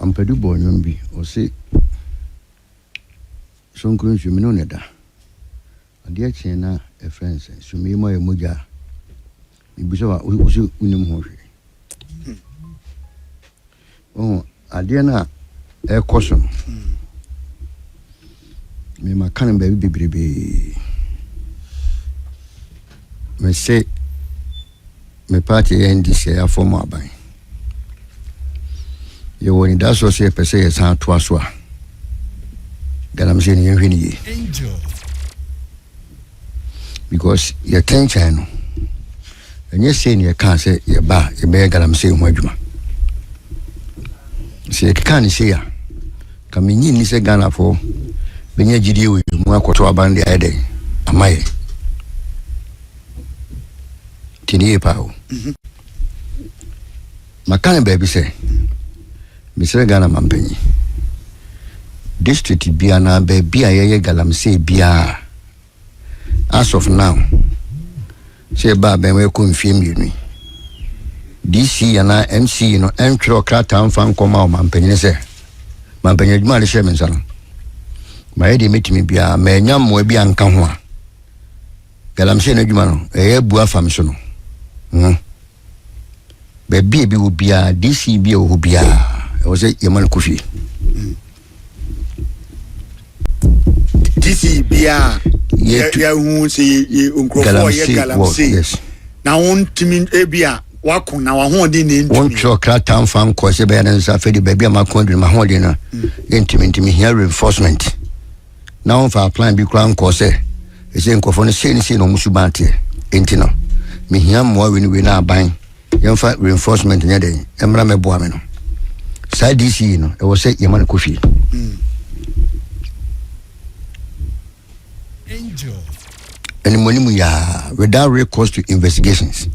ampedu bonyo bi o se sonkron sumi no neda ade achen na e friends sumi mo emoja biso wa usi unim ho hwe ade na e koso me makan ba bibrebe me say me party NDC ya form aban you when that so say per se san to aso a Galamsey ni hwe ni because your tension no enye say ni kan say ye ba ye be Galamsey ho adwuma say kan say ya kaminyi ni say Ghana for benya gidi we mu akoto aban de ayde amaye tini pa o makane baby say Mr. Ghana mampenyi district bia na baby ayeye Galamsey bia as of now say ba ben we ko mfiem yenu DC na MC no entro krata amfa nkoma o mampenyi say mampenyi adwuma le share mensano ma yedi metimi bia ma enya mo bia nka ho a Galamsey na adwuma no e bu afam so no baby bi wo bia DC bia wo bia o say Yaman Kofi DC bia ya hu say onkrofo ye Galamsey yes na won timi bia wako na wa ho de ne ntimi won tro krata amfa nko se be na nsa fe de baby amakon de ma ho de na ntimi here reinforcement na won fa plan bi kra nko se e se nkofo no se no musu bante enti no me hia mo we na aban yemfa reinforcement nya de emra me boa me no side DC no e wo say Yaman Kofi angel and money mu ya without recourse to investigations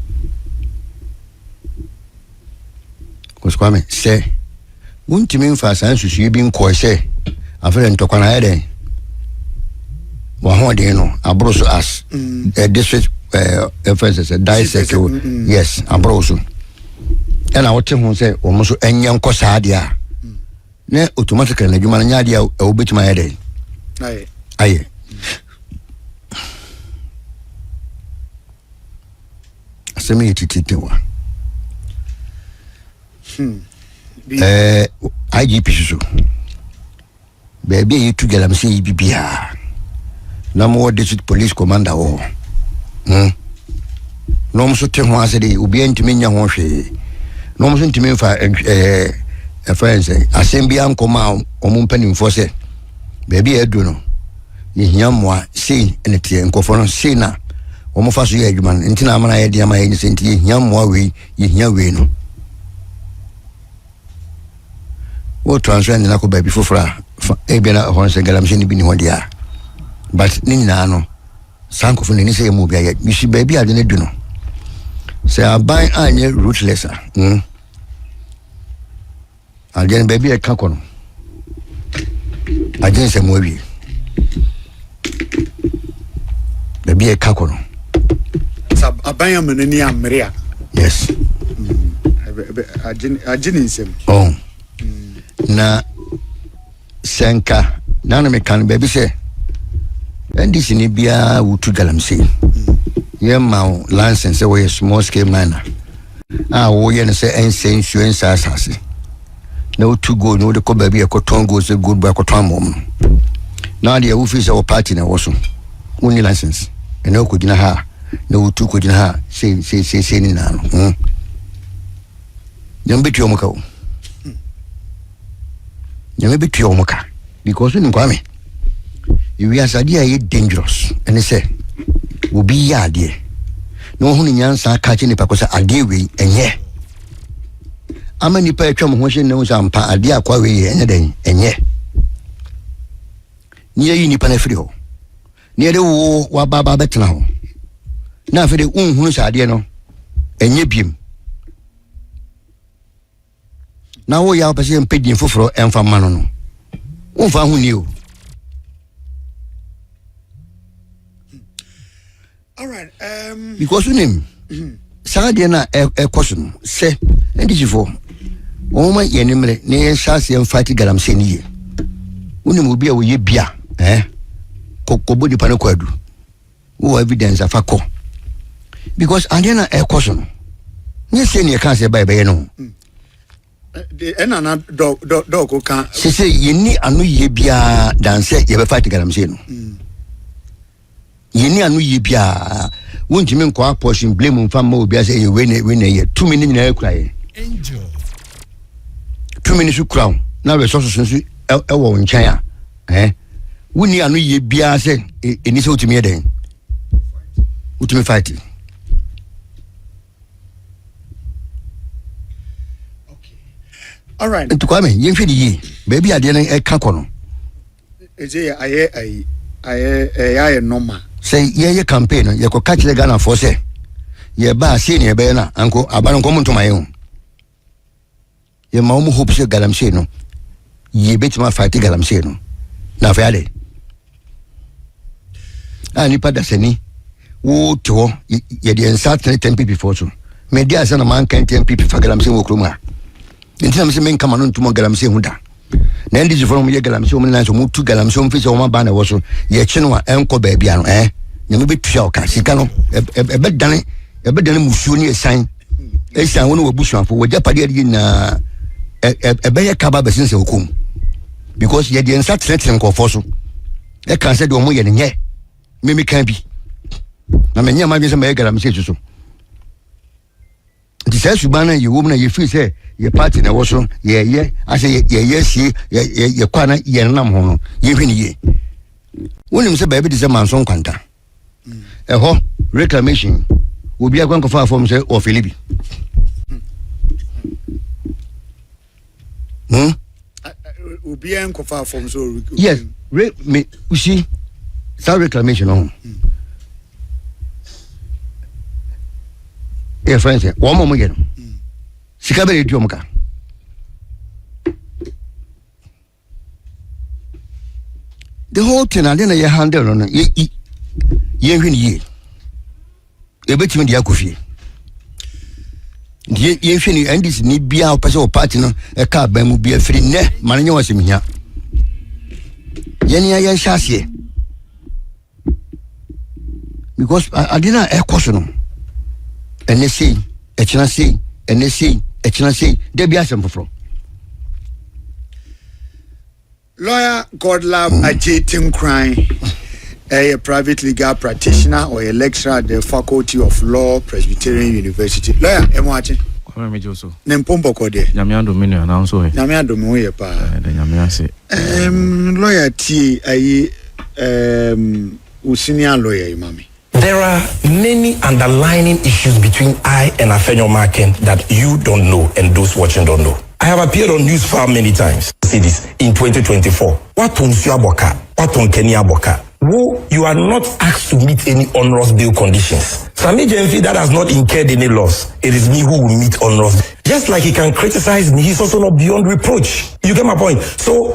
cause kwame say wuntimi mfa san susu bi nko say afere ntokwana ya den wa ho de no abroso as district FSS dissect yes abroso and I wote hu say o mo so enye nko saade a na automatically na dwuma na nyaade a obetima ya den aye asemi tititewa IGP so baby you to Galamsey bibia na mo district police commander wo no mo so te ho ase de obi antimi nya ho hwe no mo so ntimi fa friends assembly ankoma omo mpanimfo se baby edu no yehia moa sei enete nkofo no sei na omo fa so ye adwuma ntina amana ye de ama ye senti yehia moa we yehia we no o transfer ni nako baby fofora e bia na ho se Galamsey ni bi ni ho dia but ni na no sankofo ni se mu bia ye bishi baby ade ne du no se aban anye ruthless again baby e ka kono agin se mu wi baby e ka kono sab aban amani amrea yes agin insem oh na senka na me kan baby say NDC ni bia wutu Galamsey yema license we small scale miner wo ye no say insurance asase na wutu go no de ko baby e ko tongo say good boy ko tonmo na de wo fi say wo party na wo so woni license e na ko gina ha na wutu ko gina ha say ni na no nyambe tuo muka wo nyambe tuo muka because ni kwame you are sadia dangerous and say will be yade no hu ni nyansa ka chi ni pakosa ade we enye amani pa etwa mo ho hye ne ho sampa ade akwa we enye den enye ni yi ni pa na firi ho ni de wo wa baba betena ho na afede unhunu sa ade no enye biem na wo ya pese mpedin foforo emfa mano no unfa hu ni o. All right. Because you name Sadia na a question say NDC for Oma yenimre ne shasi en fight Galamsey ni. Uni mu bia wo ye bia kobo di pano kwadu. Wo evidence afako. Because andena e question. Nye se ne kan se ba be no. Enana dog kan se yeni anu ye bia danse ye be fight Galamsey no. Yeni anu ye bia wontimi nkwa portion blame mfa ma obi ase ye we ne ye 2 minutes na ekura ye. Angel 2 minutes crown na resources nso e wo nkyan a woni anu ye bia se eni se utimi eden utimi fight. All right. To come yen hwe di baby ade na e ka kono Eje aye normal. say ye campaign ye ko catch the Ghana for say ye ba see ne be na anko aban ko muntu maye ye ma mu hope say Galamsey no ye betima fight Galamsey no na fa ale ani pada sani wo to ye de insert 10 people for so me dia say na man kan 10 people fa Galamsey wo kroma ntina me say men kama no ntumo Galamsey hu da na NDC from ye Galamsey o men so mu tu Galamsey o fi so o ma ba na wo so ye chi no enko ba bia no nyame betua o ka sika no ebe dane musuo ni esan wonu wabusuanfo wagya pade ade na ebe ye kaba besense okum because ye de ensa tretin nkofo so e kan se de omo ye nye memi kan bi na menye ma bi se me Galamsey so di se subana ye wo na ye fi se ye party na wo so ye ase ye si ye kwana ye nam ho no ye hwini ye wonim se ba bi de se manso kwanta reclamation will be a going to far from say or Philippi. Will be a far from so. Yes, me you see, some reclamation on. Yeah, friends, one more again. Sikabeli Diomuka. The whole thing, I didn't handle on it. Ye hwini ye ebetimi dia kofie ye hwini NDC ni bia opese o party no e ka ban mu bia firi ne manenye wasemhia ye ne ye hyasie because adina e koso no NDC e china sei NDC e china sei de bia sempofro lawyer Godlove Ajetim crying. A private legal practitioner or a lecturer at the Faculty of Law, Presbyterian University. Lawyer, watching. Nempombo kode. Nyamia domino na so he. Nyamia domino ye pa. Nyamia se. Lawyer T ayi senior lawyer mami. There are many underlying issues between I and Afenyo Marken that you don't know and those watching don't know. I have appeared on News Farm many times. See this in 2024. What on Suaboka? What on Kenya Boka? Who you are not asked to meet any onerous bill conditions. Sami Jenfi that has not incurred any loss. It is me who will meet onerous. Just like he can criticize me, he's also not beyond reproach. You get my point? So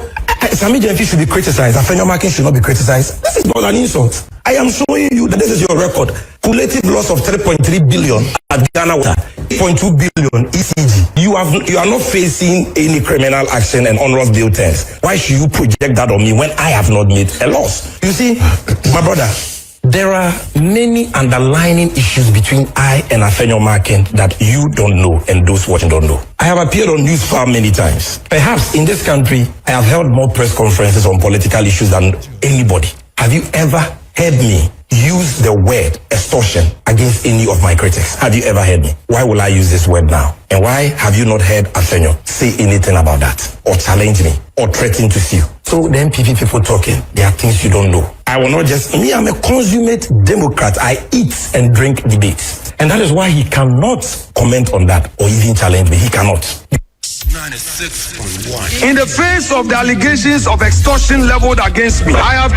Sami Jenfi should be criticized. Afenyo Marken should not be criticized. This is not an insult. I am showing you that this is your record. Cumulative loss of 3.3 billion at Ghana Water, 8.2 billion ECG. You are not facing any criminal action and onerous bill terms. Why should you project that on me when I have not made a loss? You see, my brother, there are many underlying issues between I and Afenyo Marken that you don't know and those watching don't know. I have appeared on News Farm many times. Perhaps in this country, I have held more press conferences on political issues than anybody. Have you ever heard me use the word extortion against any of my critics? Have you ever heard me? Why will I use this word now? And why have you not heard Afenyo say anything about that? Or challenge me? Or threaten to sue? So then people talking, there are things you don't know. I will not just, me, I'm a consummate Democrat. I eat and drink debates. And that is why he cannot comment on that or even challenge me. He cannot. 96.1. In the face of the allegations of extortion leveled against me, I have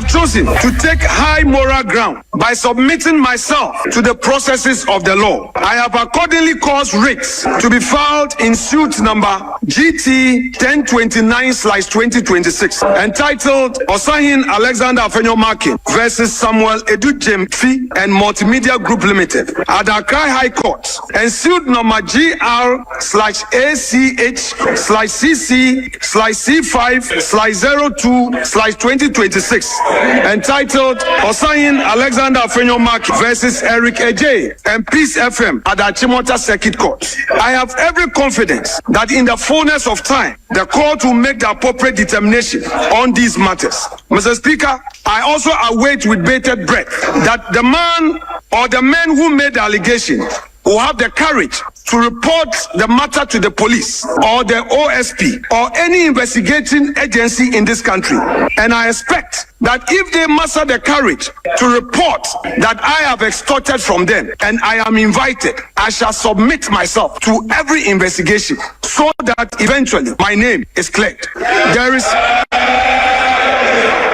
chosen to take high moral ground by submitting myself to the processes of the law. I have accordingly caused writs to be filed in suit number GT 1029/2026 entitled Osahin Alexander Afenyo Marken versus Samuel Edujemfi and Multimedia Group Limited at the Accra High Court, and suit number GR/AC ACH/CC/C5/02/2026 entitled Osayin Alexander Afenyomarkin versus Eric Ejay and Peace FM at the Achimota Circuit Court. I have every confidence that in the fullness of time, the court will make the appropriate determination on these matters. Mr. Speaker, I also await with bated breath that the man or the men who made the allegation will have the courage to report the matter to the police or the OSP or any investigating agency in this country. And I expect that if they muster the courage to report that I have extorted from them and I am invited, I shall submit myself to every investigation so that eventually my name is cleared.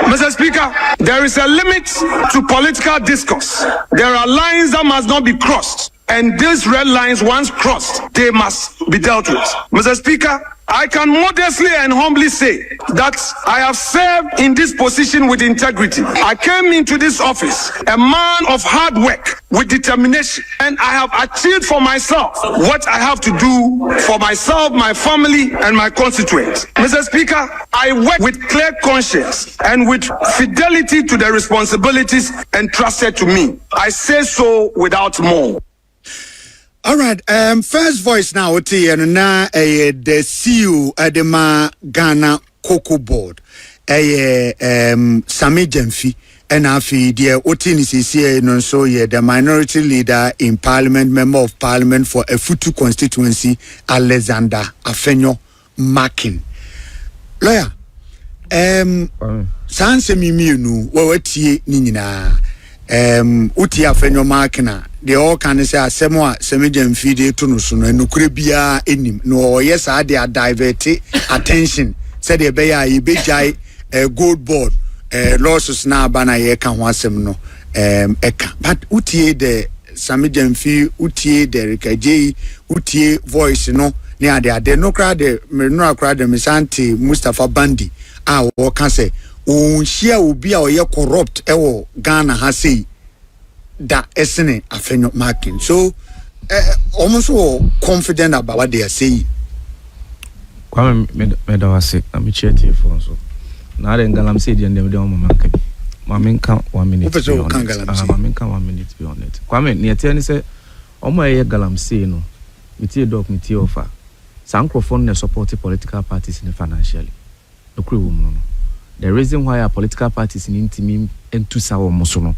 Mr. Speaker, there is a limit to political discourse. There are lines that must not be crossed. And these red lines, once crossed, they must be dealt with. Mr. Speaker, I can modestly and humbly say that I have served in this position with integrity. I came into this office a man of hard work with determination, and I have achieved for myself what I have to do for myself, my family, and my constituents. Mr. Speaker, I work with clear conscience and with fidelity to the responsibilities entrusted to me. I say so without more. All right, first voice now, na the CEO Adema Ghana Cocoa Board, Sami Jemfi, and afi dear Otini no so the minority leader in Parliament, member of Parliament for Efutu constituency, Alexander Afenyomarkin. Lawyer, sanse mimienu wawati ninina. Uti Afenyomarkin the all can say asemo semejam feed to no so no nukure bia enim no yes I dey divert attention said the beya e bejai gold board losses na bana ye ka ho asem no eka but utie the semejam fi utie the rekaje utie voice no ne ade no kra de Ashanti Mustafa Bandi a wo ka say o share obi a ye corrupt ewo Ghana ha say da esene Afenyomarkin. So almost confident about what they are saying. Kwame medawase am cheerful for so na den Galamsey dey dem dey on manka bi maminka 1 minute maminka 1 minute be on it. Kwame ne tie ni say omo eye Galamsey no metie doc metie offer sankrofon na support political parties in financially no kure wo no. The reason why our political parties in intimi entu sawo muso no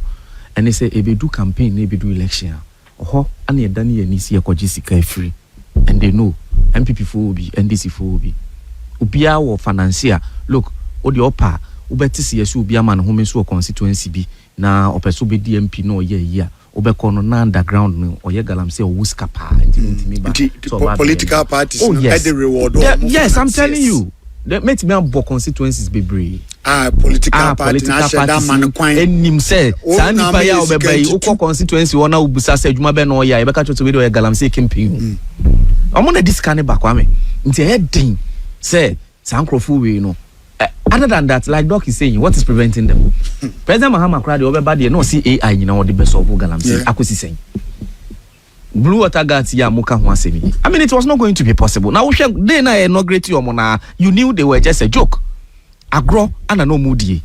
and they say e be do campaign e be do election oho ana ye dani ye ni si ekoji sika free and they know MPP for obi NDC for obi obia wo financier look o de opa ubetisi yesu obia man ho me so constituency bi na opeso be DMP no ye ya obeko no na underground no oye Galamsey o wuska pa intimi ba so political parties no get the reward. Yes, I'm telling you. They make me about constituencies be brave. Political parties that man kwan enim say sani pa ya obebay ukọ constituency wona ubusa say adwuma be no ya e be ka choto we do Galamsey campaign. Omo na this can back Kwame. Nti heading say sankrofo we no. Other than that, like Doc is saying, what is preventing them? President Mahama Krade obeba dey no see AI nyina wo de be solve Galamsey akosi saying. Blue water guards ya muka ho asemi. I mean, it was not going to be possible. Now they na inaugurate you na you knew they were just a joke. Agro and no moody.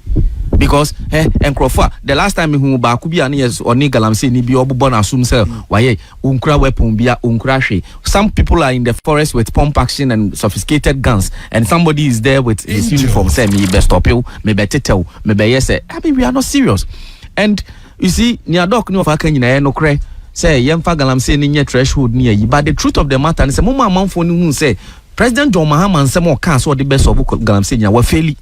Because encrofa the last time who ba ku bia na yes oni Galamsey ni bi obobo na assume say why unkra weapon bia unkra hwe. Some people are in the forest with pump action and sophisticated guns and somebody is there with his uniform say me best stop you me be tetel me be yes. I mean, we are not serious. And you see near doc no of aka nyina no kre say yemfa Galamsey ni nye threshold ni yi, but the truth of the matter is say mo manfo ni hu say President John Mahama nsem o kan so the best of Galamsey nya wa faili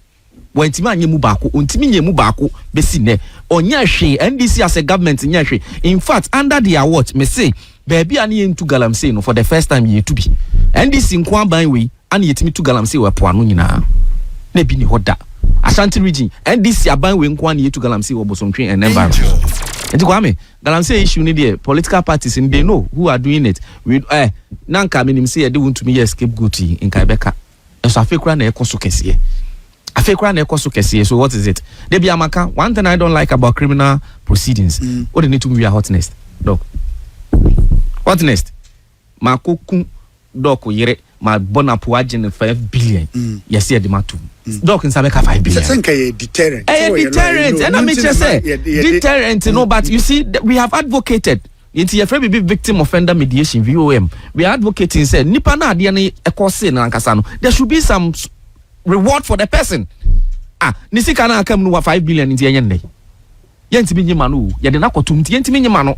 wantima anye mu baako ontimi nye mu baako besi ne onya hwe NDC as a government nya hwe. In fact under the award me say baby ani yentu Galamsey no for the first time ye to be NDC nkwa ban we ani yetimi tu Galamsey we po anu nyina na bi ni hoda Ashanti region NDC aban we nkwa ani yetu Galamsey wo bosontwe and environment. Enti Kwame Galamsey issue ni there political parties in they know who are doing it. We nanka minim say they want to me escape go to in Kaibeka. Eso afekura na ekoso kese. Afekura na ekoso kese. So what is it? They be amaka. One thing I don't like about criminal proceedings. What they need to be a hotness. Dog. Hotness. Makoku dog yere my bonapo agent 5 billion. Yes, here the matu. Doc in Sabeka 5 billion. I think a deterrent. Deterrent. And I mean just say deterrent, you know, but you see we have advocated into your friend be victim offender mediation VOM. We are advocating say nipa na ade na ekose na ankasa no. There should be some reward for the person. Nisi kana akam no 5 billion into yende. Yentimi nyima no. Ye de na kotum ti yentimi nyima no.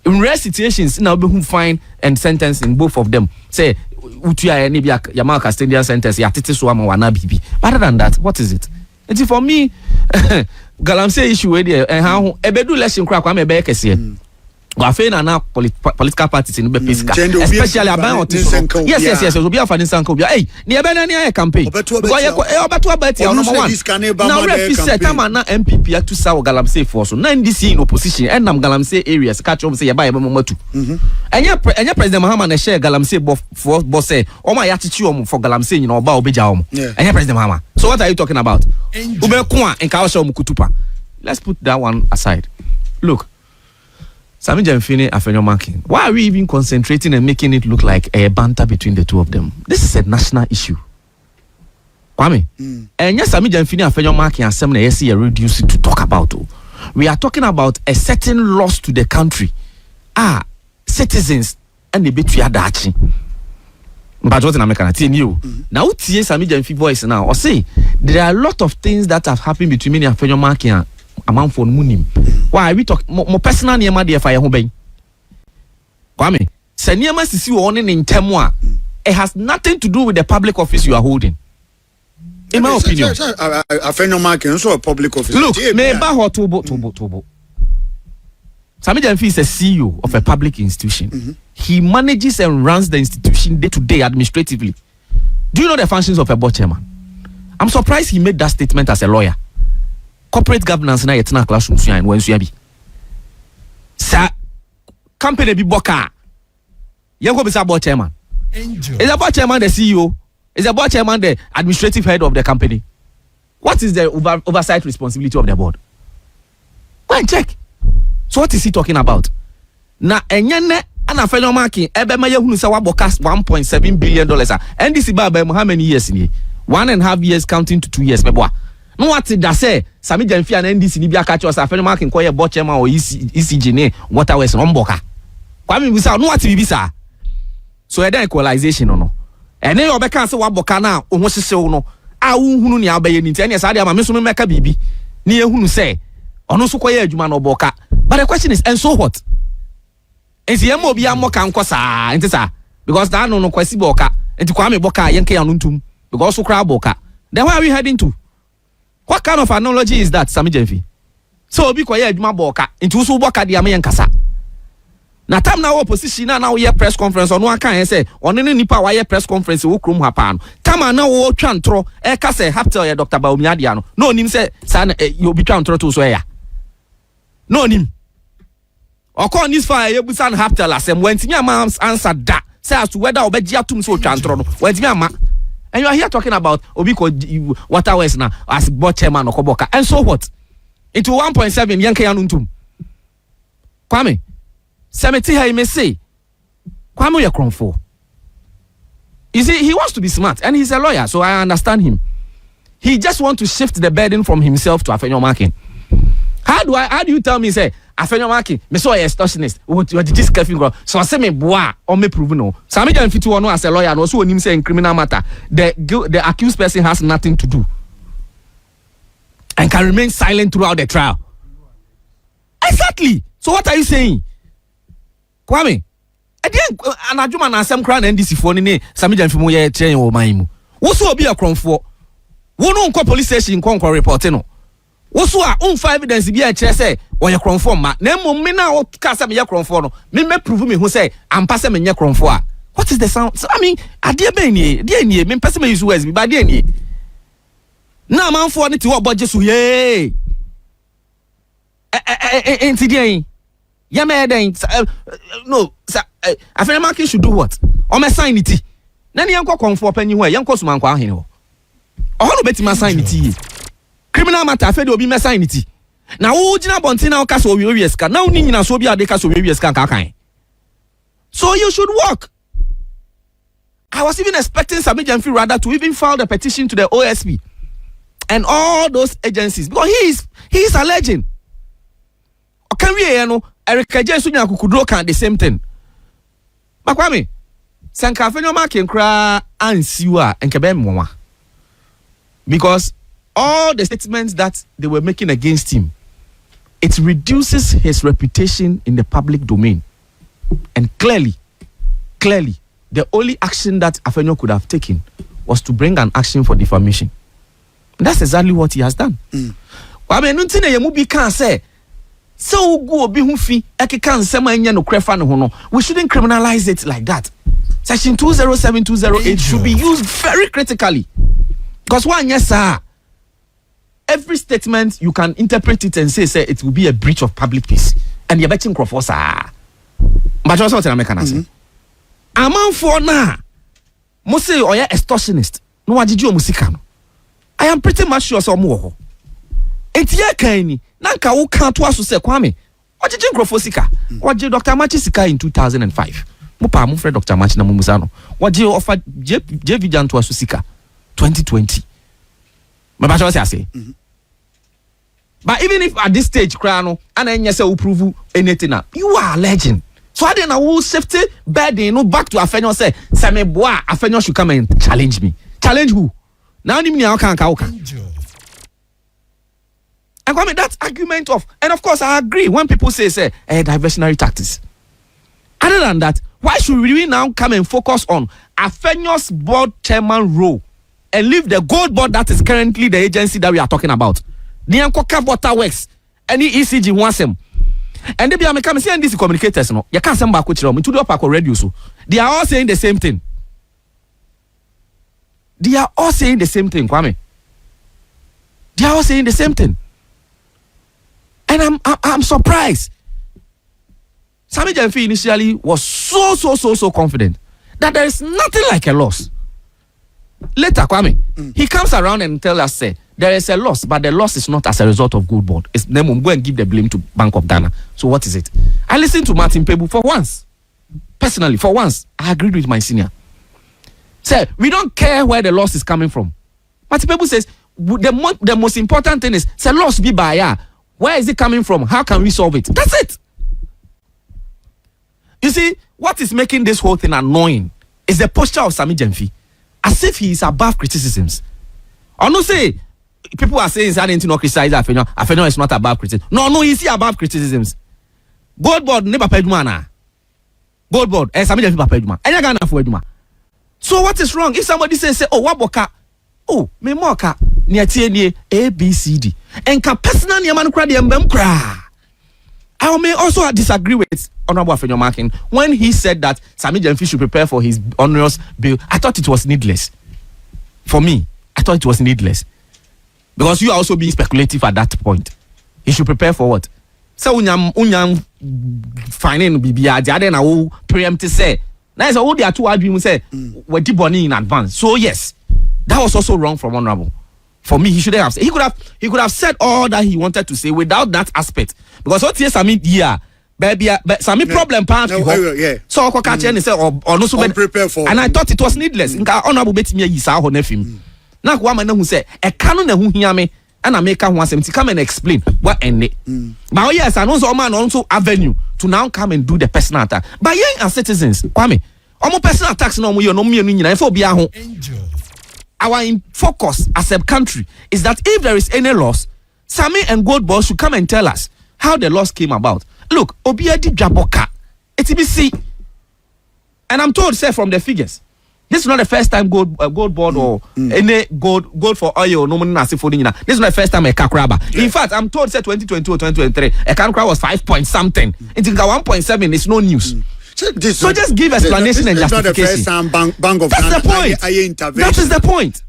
In rare situations, now be who fine and sentence in both of them. Say, utuya any be Yamal Castilian sentence, yatiti suama wana bibi. Other than that, what is it? It's for me, Galamsey issue where and how ebedu election crack kwame be kese. Wafena na political parties in Bepiska, especially about yes. Obi afani sanko obi. Hey, ni ebe na ni aye campaign. Because obeto abeti number 1. Now refi set am na MPP to saw Galamsey for so na NDC in opposition and nam Galamsey areas catch up say yeba mama tu. Enya President Mahama na share Galamsey for boss say o ma yachichi for Galamsey you know oba obeja omo. Enya President Mahama. So what are you talking about? Ube kwa enka wo show kutupa. Let's put that one aside. Look, Sami Jamfini Afenyo Marking. Why are we even concentrating and making it look like a banter between the two of them? This is a national issue. Kwame. And yes, Sami Jamfini Afenyo Marking and Semna Yesi reduce it to talk about. We are talking about a certain loss to the country. Citizens and the between Adachi. But what in America you now tie Sami Jamfi voice now or say there are a lot of things that have happened between me and Afenyo Marking and amount for munim. Why we talk more personal near my dear fire home bay? Kwame, Seniama Sisi warning in Temwa. It has nothing to do with the public office you are holding. In my opinion. I find no market also a public office. Look, me baho tobo. Sami Jamfi is a CEO of a public institution. He manages and runs the institution day to day administratively. Do you know the functions of a board chairman? I'm surprised he made that statement as a lawyer. Corporate governance na yetna classroom so yan wan so bi sa company bi boka yango be sa board chairman is the board chairman the CEO is the board chairman the administrative head of the company. What is the oversight responsibility of the board? Go and check. So what is he talking about? Na enyene ana Afenyo Marking ebe ma yehunu sa waboka 1.7 billion dollars. NDC ba how many years ni? 1.5 years counting to 2 years meboa. No what it does say Sami Jamfi and NDC ni bia catch us Afenyo Marking call board chairman or ECG ne water west omboka. Kwame we say no what be sa. So e equalization no. Ene yo be kan say waboka na ohun hyehyɛ no a unhunu ne abaye ni ntia ne sa de ama me so me meka bibi. Ni ehunu say ono so koye adwuma no boka. But the question is and so what? Enti yemo obi amoka nko sa enti sa because that no kwasi boka. Enti Kwame boka yenke ya no ntum because so kra boka. Then where are we heading to? What kind of analogy is that, Sami Jamfi? So obi koye adwuma boka into so boka dia me yankasa. Na time na opposition na we press conference on one kan say on ne nipa wa press conference wo krom ha pa no. Time na wo twantro e ka say Haptel ye Dr. Baumi Adia no. No nim say sa you be twantro to so ya. No nim. Okon this fire ye busan Haptel asem wantimi ama answer da. Say as to whether obeji atum so twantro no. Wantimi ama. And you are here talking about Obiko Water West now as board chairman or Koboka. And so what? Into 1.7 Yanke Yanuntum. Kwame, Semeti he may say, Kwame you're cron for. You see, he wants to be smart and he's a lawyer, so I understand him. He just wants to shift the burden from himself to Afenyo Marking. How do you tell me, say, Afenyo Marking, me so a extortionist, what this careful girl, so I say me bois or me prove no. Sami Jamfi one as a lawyer and also when him say in criminal matter, the accused person has nothing to do and can remain silent throughout the trial. Exactly. So what are you saying? Kwame, again, anadwuma na asem kra na NDC fo ne Sami Jamfi mo ye chen wo man mu. Wo so obi akronfo. Wo no nko police station nko report no. Woso a unfa evidence bi a kire say oye kronfo ma na mmom me na wo ka say me ye kronfo no me prove me hu say ampa say me nye kronfo a what is the sound? So, I mean ade be nie me pese me use words bi ba de nie na manfo ne ti wo budget so ye enti de ya me den no Afenyo Marking should do what o me sign it na ne yenko kronfo pani ho yenko so manko ahene ho o no beti ma sign it criminal matter afedi obi me sign it na wo gina bontin na ka so we ska na uni nyina so obi ade ka so we ska kan so you should work I was even expecting Sami Jamfi rather to even file the petition to the OSP and all those agencies because he is alleging. Can we Eric Jesunya Kukudro can the same thing. Makwame, Sanka Fenyoma can cry and siwa and Kabem Mwa. Because all the statements that they were making against him, it reduces his reputation in the public domain. And clearly, the only action that Afenyo could have taken was to bring an action for defamation. And that's exactly what he has done. I mean, nothing you can say. So go be hufi can say no crefa no. We shouldn't criminalize it like that. Section 207, 208 should be used very critically. Because one, yes, sir. Every statement you can interpret it and say it will be a breach of public peace. And you're betting Crawford, sir. But also what I'm saying. Among for now, Mose or ya extortionist. No wajiju musikano. I am pretty much sure some more. Etia kaini nanka wo kan to aso se Kwame. Wajiju Crawford sika. Waje Dr. Machi sika in 2005. Mo pa mo friend Dr. Machi na mo musano. Waje offer JV Jantuah sika 2020. But what I say. But even if at this stage, Krano, and then yes, will prove anything now, you are a legend. So I didn't know safety bedding, no back to Afenyo say, Same boy, Afenyo should come and challenge me. Challenge who? Now I can't. I mean that argument of, and of course I agree when people say diversionary tactics. Other than that, why should we now come and focus on Afenyo's board chairman role and leave the gold board that is currently the agency that we are talking about? The Ankoka Waterworks, any ECG wants them. And they be come see NDC communicators. No, you can't send back with them. To the upper radio, so they are all saying the same thing. Kwame. They are all saying the same thing. And I'm surprised. Sami Jamfi initially was so confident that there is nothing like a loss. Later, Kwame, he comes around and tells us, say, there is a loss, but the loss is not as a result of good board. It's them go and give the blame to Bank of Ghana. So what is it? I listened to Martin Pebu for once. Personally, for once, I agreed with my senior. Say, we don't care where the loss is coming from. Martin Pebu says, the most important thing is, say, loss be by where is it coming from? How can we solve it? That's it. You see, what is making this whole thing annoying is the posture of Sami Jamfi. As if he is above criticisms. Or no say, people are saying that not criticize Afenyo. Afenyo is not above criticism. No, he's above criticisms. Gold board never paid mana. Gold board, Sami Jamfi paid ma. Enya Ghana for eduma. So what is wrong? If somebody says, oh, waboka, oh, me moka, ni atiye A, B, C, D. Enka personal ni amanu kra di embem kra. I may also disagree with Honorable Afenyo Markin when he said that Sami Jamfi should prepare for his onerous bill. I thought it was needless. For me, I thought it was needless. Because you are also being speculative at that point. He should prepare for what? So unyam finding BBA, the other now preempt to say. Now is all they are two arguments say we're deep in advance. So yes, that was also wrong from Honorable. For me, he shouldn't have said. He could have said all that he wanted to say without that aspect. Because what yes, Sami baby, Sami problem pass. So I catch and say or no so prepare for. And I thought it was needless. Honorable bet me yi sa ho na film. Now one man who say e kanu na hu hia me and I make one to come and explain what end it. But yes, and also man also avenue to now come and do the personal attack. But young as citizens, Kwame, omo personal attacks no mo yo no me nyina for bia ho. Our focus as a country is that if there is any loss, Sami and Gold Boss should come and tell us how the loss came about. Look, Obiadi Jaboka, ETBC, and I'm told, say from the figures, this is not the first time gold board or any gold for oil. No money nasi for dinner. This is not the first time a kakraba. Yeah. In fact, I'm told, say 2022 or 2023, a kakraba was 5 point something. It's 1.7. It's no news. So just give explanation and justification. Not the first time Bank of Ghana. That's the point. That is the point.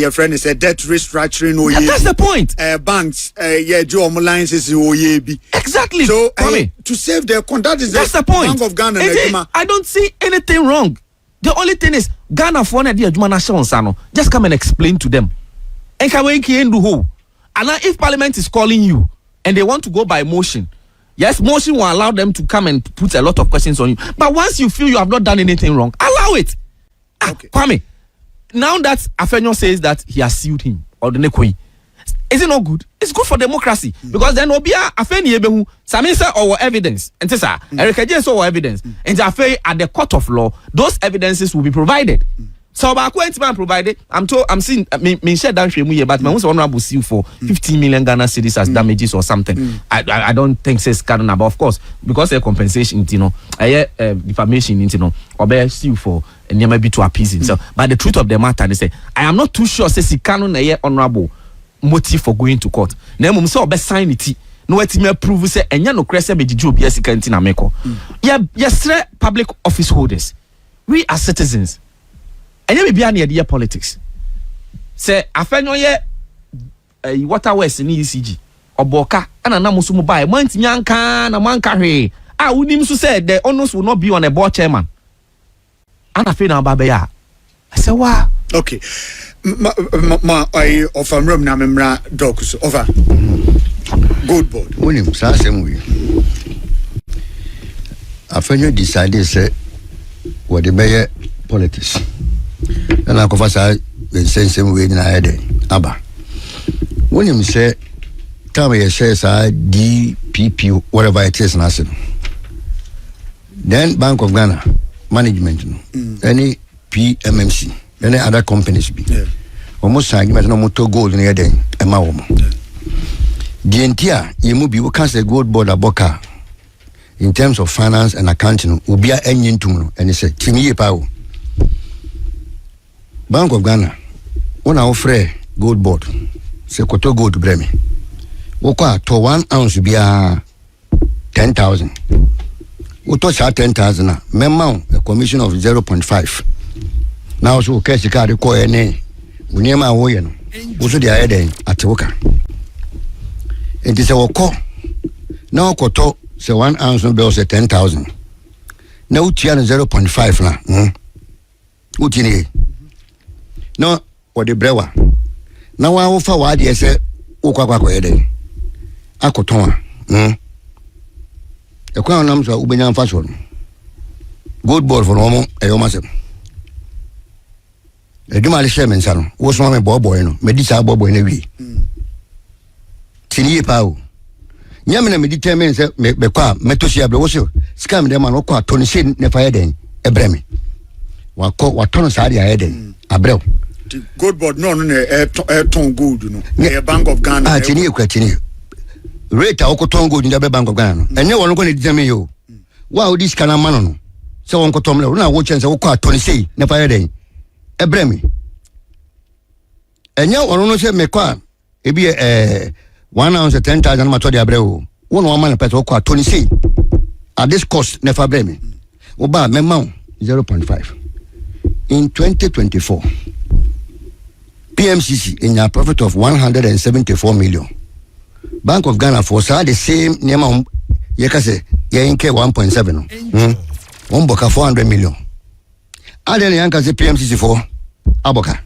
Your friend is a debt restructuring. Yeah, that's the point. Banks, do alliances. Exactly. So to save their conduct is that's the point. Bank of Ghana. I don't see anything wrong. The only thing is Ghana for just come and explain to them. And if Parliament is calling you and they want to go by motion, Yes, motion will allow them to come and put a lot of questions on you. But once you feel you have not done anything wrong, allow it. Okay. Kwame, now that Afenyo says that he has sued him or the Nekoi, is it not good? It's good for democracy because then Obia Afeni Ebehu, Samin said our evidence, and Tessa, Eric J saw evidence, and Afe at the court of law, those evidences will be provided. So about man provided, I'm seeing me share down here, but my most honorable sue for 15 million Ghana cedis as damages or something. I don't think says canon about, of course, because a compensation, defamation, or bear sue for and never be to appease himself. But the truth of the matter, they say, I am not too sure says he canon honorable motive for going to court. Name so be sign it. No it may prove say enya no krese be jijo bi asika ntina meko. Yes, public office holders. We are citizens. Enya be bia na ye politics. Say Afenyo ye water west ni ECG. Oboka ana na musu mo buy mantimi anka na manka hwe. Ah unim so say the honors will not be on a board chairman. Ana fe na baba ya. I say wa. Okay. I offer room na memra docs over good board. When him sasem we Afenyo decided say what the better politics. And I confess I same way in Ade Abba. When him say tell me says I DPP whatever it is national. Then Bank of Ghana management any PMMC any other companies be almost argument no motor gold near them and my woman. The entire you be can say gold board aboka in terms of finance and accounting will be a engine to and it's a Timmy Power. Bank of Ghana when I offer gold board say koto gold bremi woko to 1 ounce be a 10,000 uto cha 10,000 memma a commission of 0.5 now so cash card ko ene unyema wo ye no wo so dia eden atewoka enti se woko na okoto se 1 ounce no be say 10,000 na utia no 0.5 na utini no what the brewer na wa wo fa wa de se ukwa ko eden akoton ekwa nam so ubenya mfa so good board for no mo eyomasem eduma le shemen sano wo so me boy no me di sa boy na wi tini pa o nyame na me determine say me kwa metosi abre wo so scam dem man kwa toni she ne fa eden ebreme wa tono sa dia eden abre good board no ton good no e Bank of Ghana tini kwa tini rate akoton good nda be Bank of Ghana no enye won ko ne determine yo wa odi scan man no se won ko tom na wo chen se wo kwa toni she ne fa eden ebremi enya ono no se mekwa ebi 1 ounce 10,000 ma to de abreo wo no man petrol kwa Tony say at this cost never bremi wo ba memma 0.5 in 2024 PMCC in a profit of 174 million. Bank of Ghana for the same name ye ka say ye nke 1.7 no one boka 400 million. Aden yanka say PMCC for aboka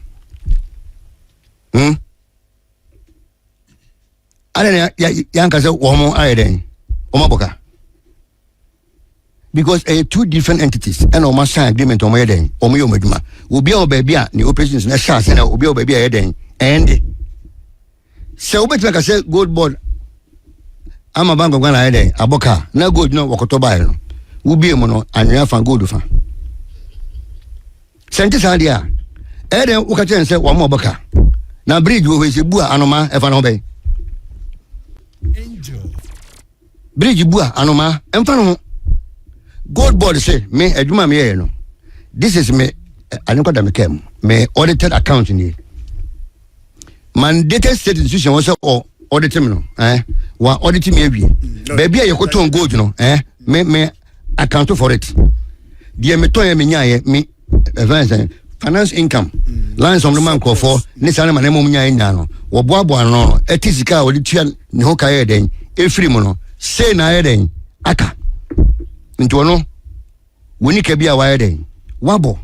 aden yanka say womo aden omaboka because two different entities and o sign agreement o mo yeden o mo yomaduma obi o baby a ni operations na sha say na obi o baby a yeden and say obetwa ka say gold board ama Bank of Ghana yeden aboka na gold no wokoto buy no ubi mo no anwa fa gold fa sente sadia eden ukachen say wo mo aboka na bridge wo we bua anoma e fa no be bridge bua anoma e fa no gold board say me aduma me no this is me aniko da me kem me audited account ni mandated state institution was audit me no wa audit me awie baby a yekoton gold no me account for it die me ton me nyaye me finance income lines on the man call for nisane manemo nya nya no wo boabo no etisika wo tua ne ho kaye den efiri mu no say na eden aka nti no woni ka bia wa eden wabo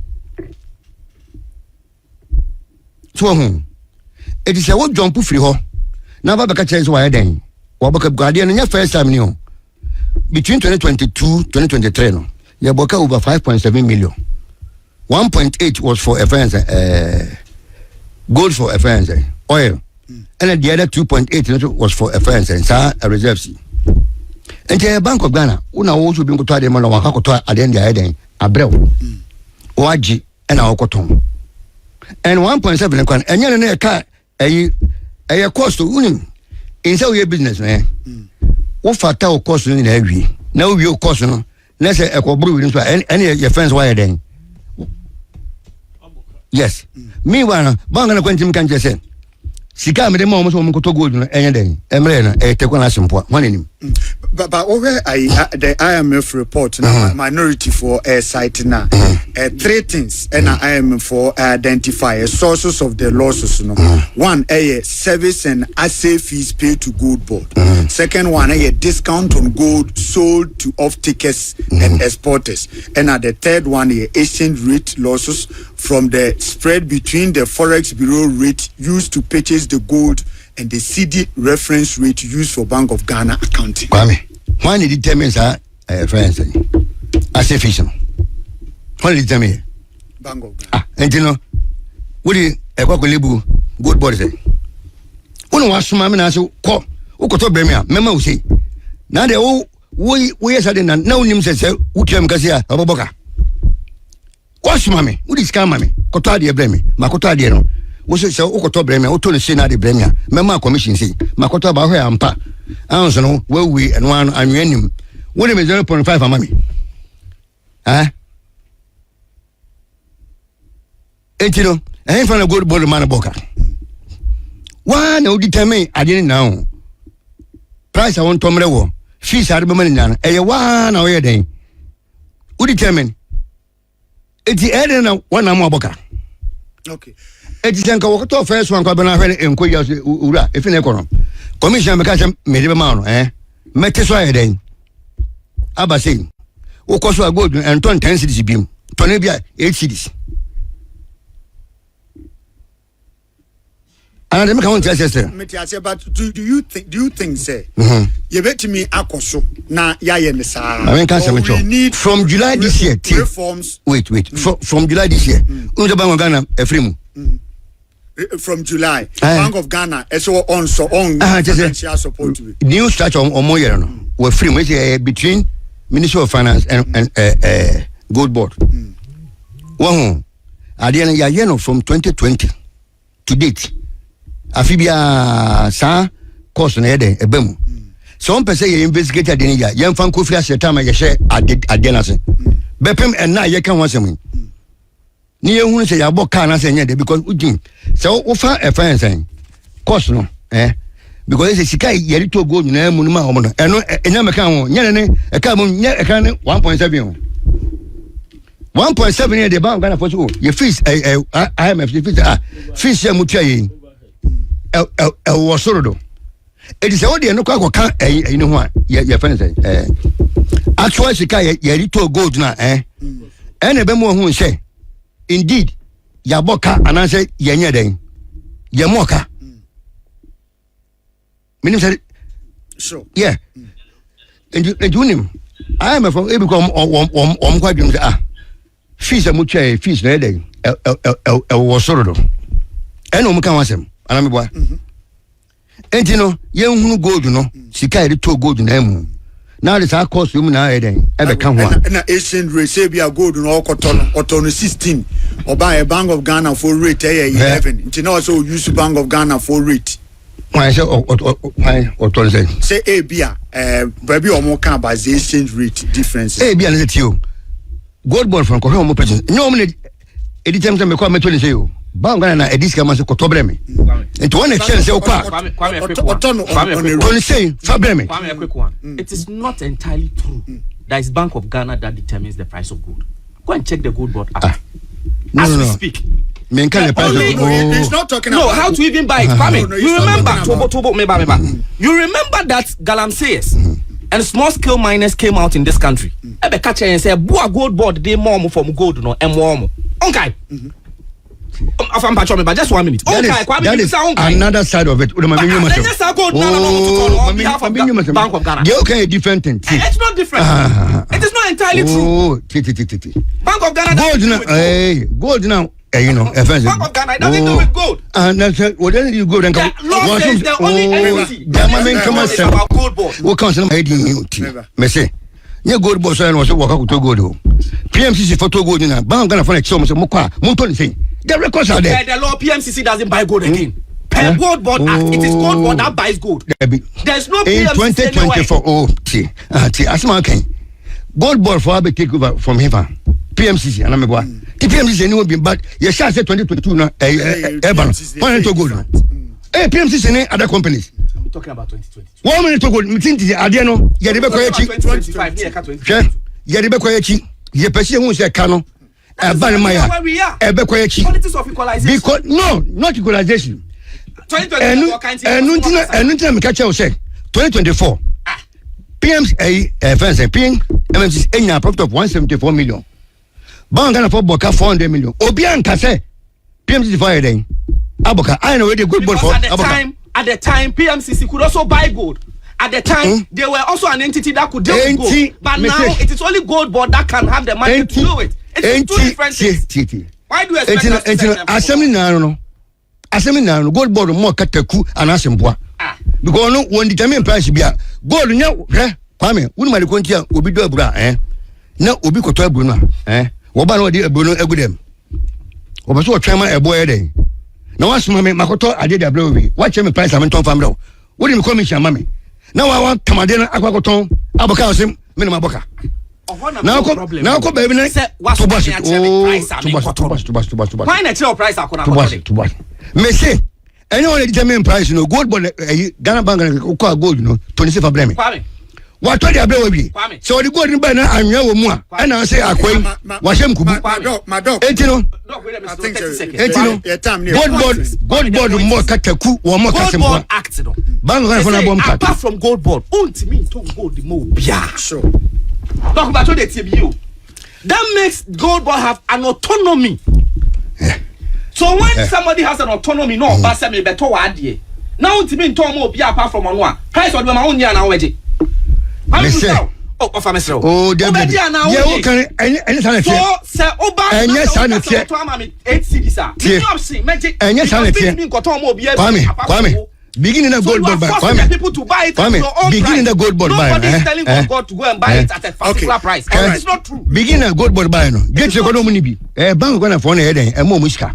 so hu etise wo jump free ho na ba beka chance wa eden wo beka guardian nya first time ni ho between 2022 2023 no you boka over 5.7 million. 1.8 was for FNs, gold for FNs, oil, and the other 2.8 was for FNs and a reserve. And the Bank of Ghana, una also been to the man of Wakakoto at the end of the day, Abreu, Oaji, and our cotton. And 1.7 and you're a car, a cost to unim. In so your business, man. What fatal cost in every now you cost no, let's say a cobru into any of your friends wire then. Yes. Meanwhile, Bangana Quentin can just say, Sika made the moment woman could go to any day. Emrena, a Tequanasum, one in him. But over the IMF report, minority for a site now, 3 things, and IMF for identify sources of the losses. One, a service and asset fees paid to gold board. Second one, a discount on gold sold to off-takers and exporters. And the third one, a exchange rate losses from the spread between the Forex Bureau rate used to purchase the gold and the CD reference rate used for Bank of Ghana accounting. Kwame, when it determines our friends, as a fisherman. When it determines Bank of Ghana. And you know, what is a Quackalibu good body say? One was some man as you call, Ukoto Bemia, Memo say. Now they all we are sudden no names says, Ukiam Gazia, Aboboka. Wash mammy, what is Kamami? Kotadia Bremi, Makotadia. Was it so Ukoto Bremia, Otto Senadi Bremia, Mema Commission say, Makota Bahe Ampa, Anson, well we and one and him. What is 0.5 for mammy? Ah? And you know, I ain't from a good body man boka. One no determine I didn't know. Price I want Tomrewo, fees are money now, a 1 hour day. Who determine? It's the end of 1 hour boka. Okay. It's the Uncle first one Cabana and Quay Ura, if in a column. Commission because made a man, Metasway day. Abba saying, who cost a good and 10 cities beam, Tonebia 8 cities. And I don't say, but do you think, say, you bet me Akoso, na Yayan Sa. I mean, from July this year, reforms. Wait, from July this year, Bank of Ghana, a free. From July, Bank of Ghana, so on, financial support to it. New structure on Moyer, were free between Ministry of Finance and Gold Board. One, at the end of the year, from 2020 to date. Afibia sa course na ede ebemu so on say investigator de ya yem fan kofi asetama ye share adenase bepem na ye kan wasem ni ye hunu say ya boka na say nyede because ujin so wo fa efan course no because say sika ye to go nyina mu no ma homo no eno enya meka ho nyene ne e ka mu nye e kan ne 1.7 1.7 ye de bank Ghana for so ye fees IMF fees fees ye mutua ye was sort of it is only no can you know what your friends actually she to gold now and a bemo who say indeed yaboka and I say yenya den yamoka meaning said sure yeah and you him I am from become quite fees a much fees na den was sort of and no can was him and I'm boy. And you know, young gold, you know, she carried 2 gold in them. Now it's our cost you now, ever come one. And Asian Resabia gold in all cotton or 16 or buy a Bank of Ghana for rate 11. You know, also use Bank of Ghana for rate. Why so or say a beer, baby or more can by the exchange rate difference. A beer, let you gold board from Korean person. Normally, it is time to come to you. Bangana a disc must go to Bremi. And to one extent, say, a quick one. It is not entirely true that it's Bank of Ghana that determines the price of gold. Go and check the gold board out. As we speak. It's not talking about how to even buy it. You remember, you remember that Galamsey and small scale miners came out in this country. Ebe catch and say, "Boa gold board, they more from gold no and more." Okay. I'm patching, but just 1 minute. That is another side of it. Bank of Ghana. Okay, different thing. It's not different. It is not entirely true. Bank of Ghana. Gold now. You know, Bank of Ghana doesn't do with gold. And that's what then you go and come. Law says the only entity about gold board. What comes in you? Messi. Yeah, gold board was walk out to gold. PMCC for to gold in a bank and for extortion. Monton say the records are there. The law PMCC doesn't buy gold again. Per Gold Board Act, it is Gold Board that buys gold. There's no PMCC in 2024. Oh, as my king. Gold Board for a take over from him. PMCC and I'm going. The PMCC anyway be bad. You shall say 2022 now. Urban. One to gold. PMCC and other companies. We're talking about 2020. 1 minute to gold. Meeting the Adiano. Yadibeko 2025. Yadibeko ye person who say Kano. Where we are. Politics of equalization. Because no, not equalization. 2024. And catch you say 2024. PM's PM's a profit of 174 million. Bank Ghana for Boka 400 million. Obianka say PMC fire then. Aboka, I know where the good board for. At the time, PMCC could also buy gold. At the time, they were also an entity that could deal with gold. But now, it is only Gold Board that can have the money to do it. It's two different things. Why do you expect us to Assembly now? Assembly now, Gold Board more kataku and asemboa. Because no one determine price be gold now. Kwame, wouldn't my contia will be do bra now ubi koto bruno Wobano di bruno egudem. Obaso chairman a boy day. Now once mammy Makoto I did a blowy. Watch him price I'm ton family. What do you call me, mammy? Now I want Tamadena Aquacoton, Abocasim, Minimaboca. Now go baby, why natural price? I could Messi, anyone determine price, gold bond, Ghana Bank and gold, 26 for blaming. What are you? So the golden banner and your more, and I say, I quaint, wash him, my dog, gold board, more kataku, or more gold accident. Apart from gold board, to me, to gold the more. Yeah, sure. Talk about the TBU. That makes gold board have an autonomy. So when somebody has an autonomy, no, but some better idea. Now to me, Tomo be apart from one price of my own year now. Oh, Debbie, and so, sir, Oba, and yes, I know, 8 cities are magic, and yes, I know, beginning a gold board by people to buy it. Beginning a gold board by nobody's telling God to go and buy it at a particular price. It's not true. Beginning a gold board by no. Get your economy. Bank gonna phone head and more muska.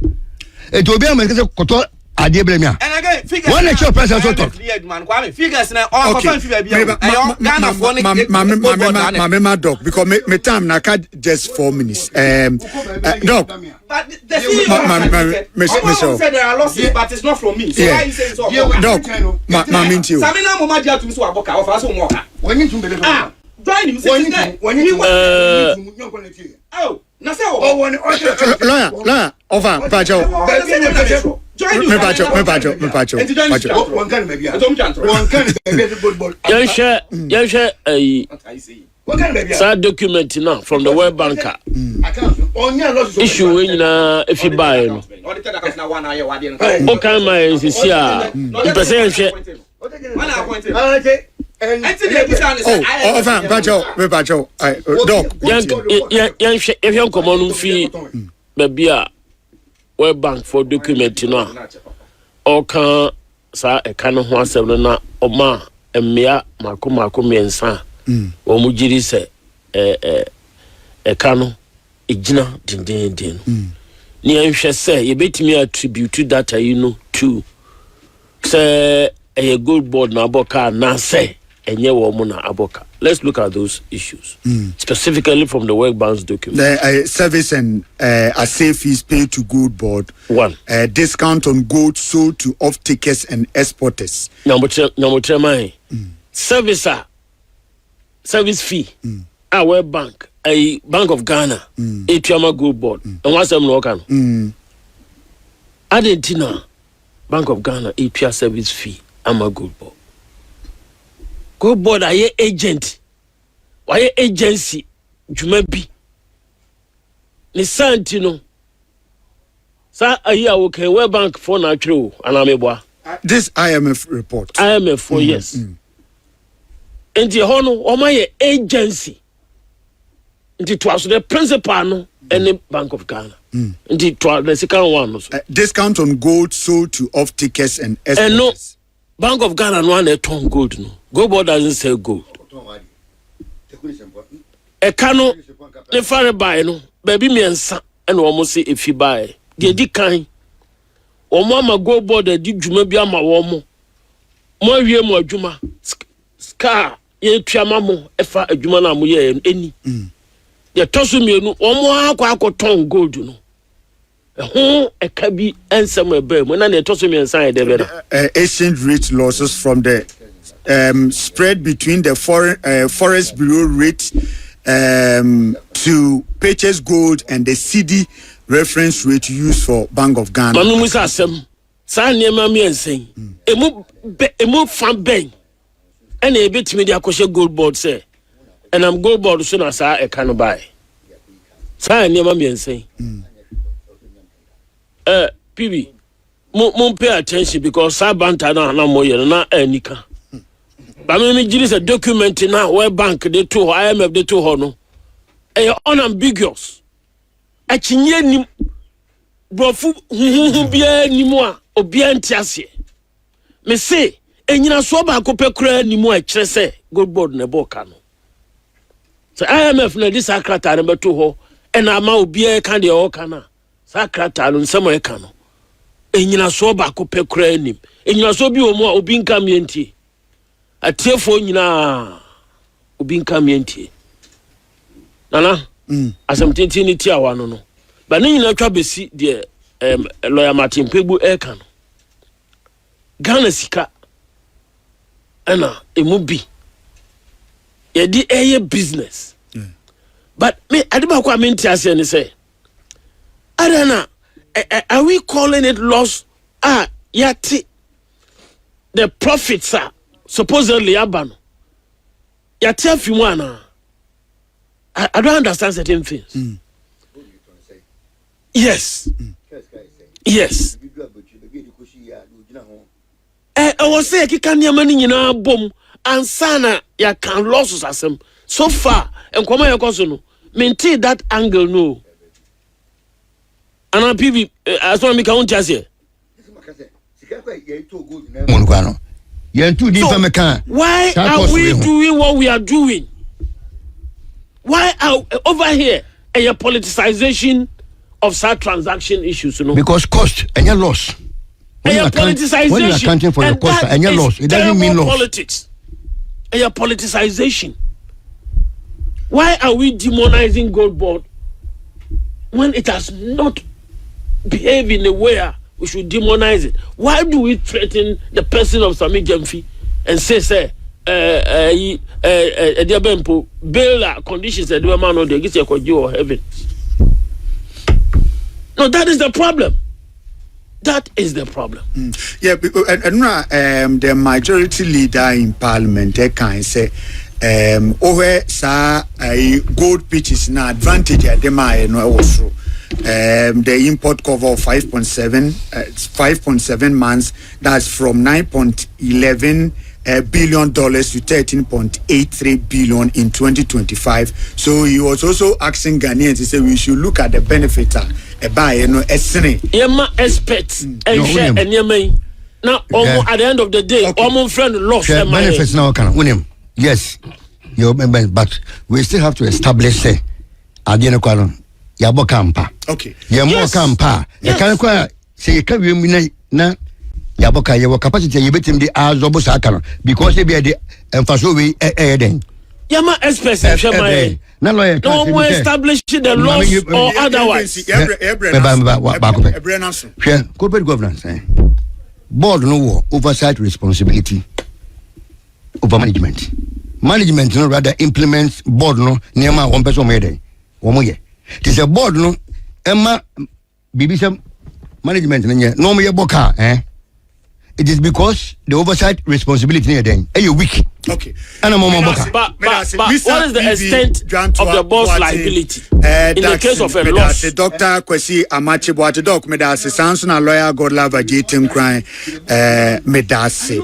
It will be a medical koto adeblemia. And again, figures. One actual price also talk. Figures now all Ghana phone my dog because me time na just 4 minutes. Dog. But the CEO said there are losses, but it's not from me. So why you saying so? Dog, ma mean you. Samina Mama dia to so aboka of aso mo ka. When you believe. Join him say when you oh, na say lawyer, over Pacho. Join you. Me Pacho. One can maybe. One can be good board. Sad document now from the World Banker. Issue if you buy no. O kan my is here. Me Pacho. Dog. If you come on fee baby World Bank for document now. O kan sa e kan ho asem na o ma emia mako miensa. Omujiri se kano ejina din ni anhwe se ye betimi attribute data to say a gold board na aboka na say enye wo mu na aboka. Let's look at those issues specifically from the World Bank's document. The service and assay fees paid to gold board. One, discount on gold sold to off-takers and exporters. Number 3 service fee. A World Bank, a Bank of Ghana, a Tiama Gold Board, and what's them local? Argentina, Bank of Ghana, a pure service fee, I'm a Gold Board. Gold Board, I agent, why agency, Jumebi, Nisantino, Sa ayi a okay World Bank for na true anameboa. This IMF report. IMF for yes. And the hono omaye agency. Nti to aso the principal no any Bank of Ghana. Nti to the second one no. Discount on gold sold to off-takers and exporters. And no Bank of Ghana no one ton gold no. Gold board doesn't sell gold. E kano le fare buy no baby miensa and almost say if you buy. The di kan omo ama gold board di dwuma bi ama wo mo. Mo awie mo adwuma. Ska ye tuama mo efa adwuma na mo ye eni. Ye toso mienu omo akwa ton gold no. Ho e ka bi ensem ebe mo na ne toso miensa e de be na. Exchange rate losses from the spread between the forest bureau rate to purchase gold and the CD reference rate used for Bank of Ghana. Manu musa asem sa niema miensen emu fan ben and e betimi dia kwhye gold board say and am gold board so na sa e kan buy sa niema miensen PB mo pay attention because sa banta na mo ye na anika ba me giri say document na World Bank dey to IMF dey to ho no e unambiguous achinye nim brofu bia nimu a obia ntiase me say enyina so ba akopɛ kura nimu a kyerɛ sɛ gold board na boka no so IMF na this akrata na beto ho ɛna ama obia ka de o kana sa akrata no nsɛm e ka no enyina so ba akopɛ kura nim enyina so bi o mu a obi nka mienti atiefo nyina obi nka mienti nana asamtinti ni tia wano no ba ni nyina twa besi de lawyer Martin Pegbu eka no Ghana sika ana emubi ye di eye business but me adiba kwa me ntiase ni say adana are we calling it loss yati the profits are supposedly abano yati afiwana. I don't understand certain things. Yes. Yes. I was saying, you can't money in our boom and sana ya can losses as them so far and come your cousin maintain that angle no. And PB as one make count just here. Why are we doing what we are doing? Why are over here a politicization of such transaction issues? You know? Because cost and your loss. When you're accounting for your cost and your loss, it doesn't mean loss. Politics. And your politicization. Why are we demonizing gold board when it has not behaved in a way we should demonize it? Why do we threaten the person of Sami Jemfi and say bail conditions that the man or they get your heaven? No, that is the problem. That is the problem. Yeah, and the majority leader in parliament can say over sa gold pitches na advantage at them also the import cover of 5.7 months, that's from $9.11 billion to $13.83 billion in 2025. So he was also asking Ghanaians to say we should look at the benefit by Yema experts and share and yema. Now at the end of the day, almost friend lost their benefits now can win. Yes, but we still have to establish say Adiana Kwano Yabo Kampa. Okay. Yamo Kampa. You can't say you can't na Yaboka your capacity you bet him the Azobosakano because they be the emphasis we then. Yama express no more establishing the laws or otherwise. Corporate governance. Board no oversight responsibility over management. Management no rather implements board no near one person made. It is a board no Emma BBC management no more boka. It is because the oversight responsibility then. Are you weak? Okay. And boka. But what is the extent of the boss liability in the case of a loss? Dr. Kwesi Amache Boate Doc Medase Sansona lawyer God love a Jatin crime Medase.